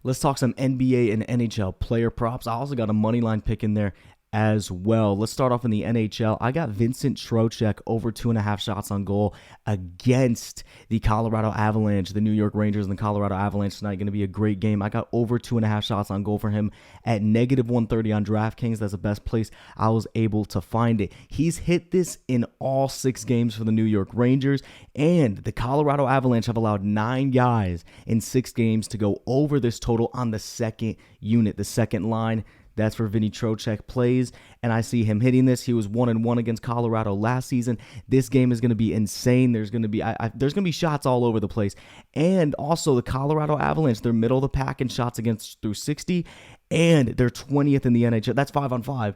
Let's talk some NBA and NHL player props. I also got a money line pick in there as well. Let's start off in the NHL. I got Vincent Trocheck over 2.5 shots on goal against the Colorado Avalanche. The New York Rangers and the Colorado Avalanche tonight going to be a great game. I got over 2.5 shots on goal for him at -130 on DraftKings. That's the best place I was able to find it. He's hit this in all 6 games for the New York Rangers, and the Colorado Avalanche have allowed 9 guys in 6 games to go over this total on the second unit, the second line. That's where Vinny Trocheck plays, and I see him hitting this. He was 1-1 against Colorado last season. This game is going to be insane. There's going to be shots all over the place, and also the Colorado Avalanche, they're middle of the pack in shots against through 60, and they're 20th in the NHL. That's 5-on-5,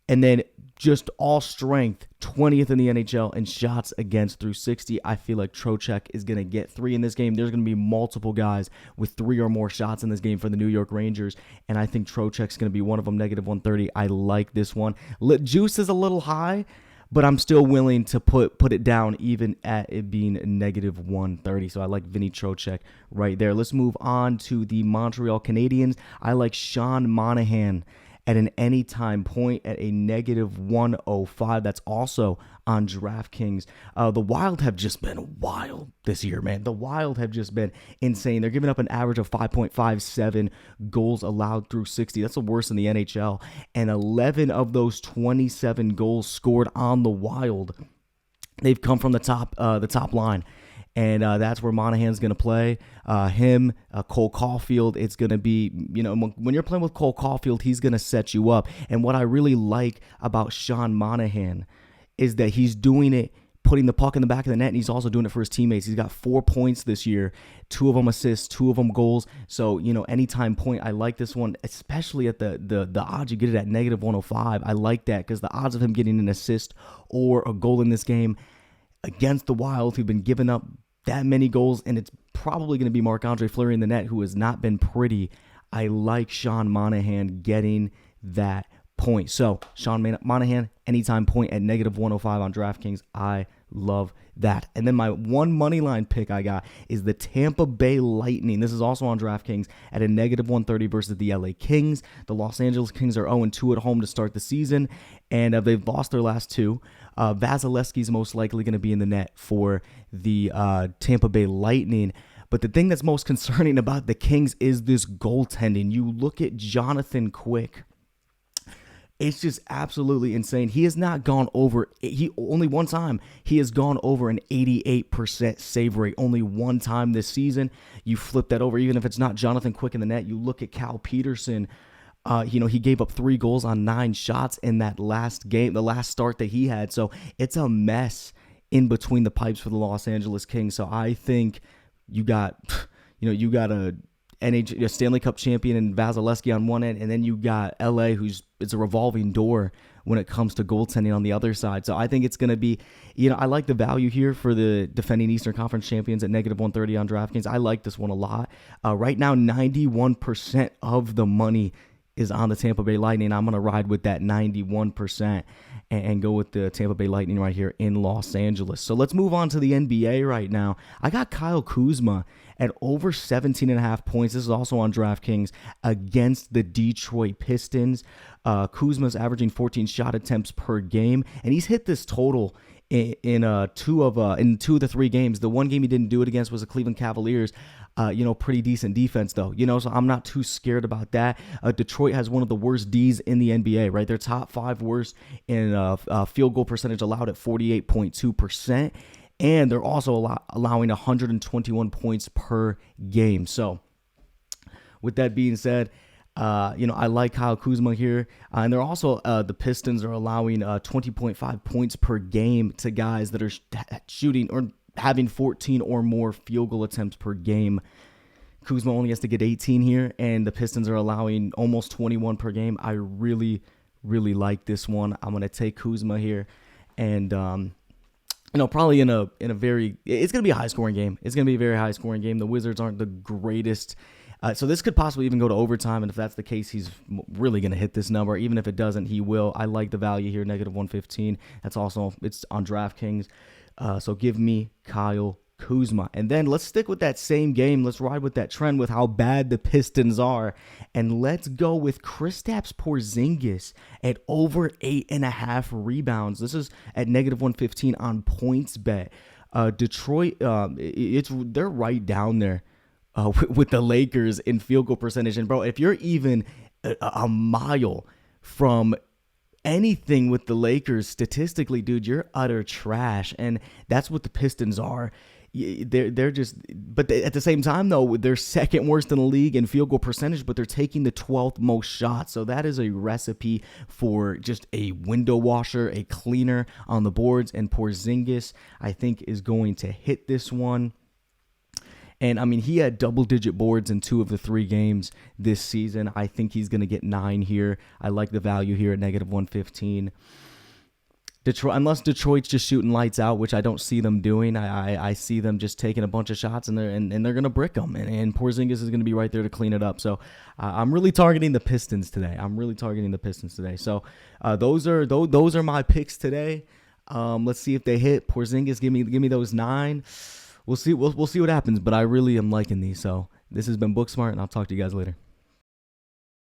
and then just all strength, 20th in the NHL in shots against through 60. I feel like Trocheck is going to get 3 in this game. There's going to be multiple guys with 3 or more shots in this game for the New York Rangers, and I think Trocheck's going to be one of them, -130. I like this one. Juice is a little high, but I'm still willing to put it down even at it being -130. So I like Vinny Trocheck right there. Let's move on to the Montreal Canadiens. I like Sean Monahan at an anytime point at a -105. That's also on DraftKings. The Wild have just been wild this year, man. The Wild have just been insane. They're giving up an average of 5.57 goals allowed through 60. That's the worst in the NHL. And 11 of those 27 goals scored on the Wild, they've come from the top line. And that's where Monahan's going to play. Cole Caulfield, it's going to be, when you're playing with Cole Caulfield, he's going to set you up. And what I really like about Sean Monahan is that he's doing it, putting the puck in the back of the net, and he's also doing it for his teammates. He's got 4 points this year, 2 of them assists, 2 of them goals. So, anytime point, I like this one, especially at the odds you get it at -105. I like that because the odds of him getting an assist or a goal in this game against the Wild, who've been giving up that many goals, and it's probably going to be Marc-Andre Fleury in the net, who has not been pretty. I like Sean Monahan getting that point. So Sean Monahan, anytime point at -105 on DraftKings. I love that. And then my one money line pick I got is the Tampa Bay Lightning. This is also on DraftKings at a -130 versus the LA Kings. The Los Angeles Kings are 0-2 at home to start the season, and they've lost their last 2. Vasilevsky's most likely going to be in the net for the Tampa Bay Lightning. But the thing that's most concerning about the Kings is this goaltending. You look at Jonathan Quick. It's just absolutely insane. He has not gone over, only one time, he has gone over an 88% save rate. Only one time this season. You flip that over, even if it's not Jonathan Quick in the net. You look at Cal Peterson. He gave up 3 goals on 9 shots in that last game, the last start that he had. So it's a mess in between the pipes for the Los Angeles Kings. So I think you got a Stanley Cup champion in Vasilevsky on one end, and then you got LA, it's a revolving door when it comes to goaltending on the other side. So I think it's going to be, I like the value here for the defending Eastern Conference champions at -130 on DraftKings. I like this one a lot. Right now, 91% of the money is on the Tampa Bay Lightning. I'm going to ride with that 91% and go with the Tampa Bay Lightning right here in Los Angeles. So let's move on to the NBA right now. I got Kyle Kuzma at over 17.5 points. This is also on DraftKings against the Detroit Pistons. Kuzma's averaging 14 shot attempts per game, and he's hit this total in 2 of the 3 games. The one game he didn't do it against was the Cleveland Cavaliers. Pretty decent defense though, so I'm not too scared about that. Detroit has one of the worst Ds in the NBA, right? They're top 5 worst in field goal percentage allowed at 48.2%, and they're also allowing 121 points per game. So with that being said, I like Kyle Kuzma here. And they're also, the Pistons are allowing 20.5 points per game to guys that are shooting or having 14 or more field goal attempts per game. Kuzma only has to get 18 here, and the Pistons are allowing almost 21 per game. I really, really like this one. I'm going to take Kuzma here. And, probably in a very, it's going to be a high scoring game. It's going to be a very high scoring game. The Wizards aren't the greatest. So this could possibly even go to overtime, and if that's the case, he's really going to hit this number. Even if it doesn't, he will. I like the value here, -115. It's on DraftKings. So give me Kyle Kuzma. And then let's stick with that same game. Let's ride with that trend with how bad the Pistons are. And let's go with Kristaps Porzingis at over 8.5 rebounds. This is at -115 on PointsBet. Detroit, they're right down there with the Lakers in field goal percentage. And bro, if you're even a mile from anything with the Lakers statistically, dude, you're utter trash. And that's what the Pistons are. They're just, but at the same time though, they're second worst in the league in field goal percentage, but they're taking the 12th most shots. So that is a recipe for just a window washer, a cleaner on the boards. And Porzingis, I think, is going to hit this one. And I mean, he had double-digit boards in 2 of the 3 games this season. I think he's going to get 9 here. I like the value here at -115. Detroit, unless Detroit's just shooting lights out, which I don't see them doing. I see them just taking a bunch of shots and they're going to brick them. And Porzingis is going to be right there to clean it up. So I'm really targeting the Pistons today. So those are my picks today. Let's see if they hit. Porzingis, give me those 9. We'll see what happens. But I really am liking these. So this has been Booksmart, and I'll talk to you guys later.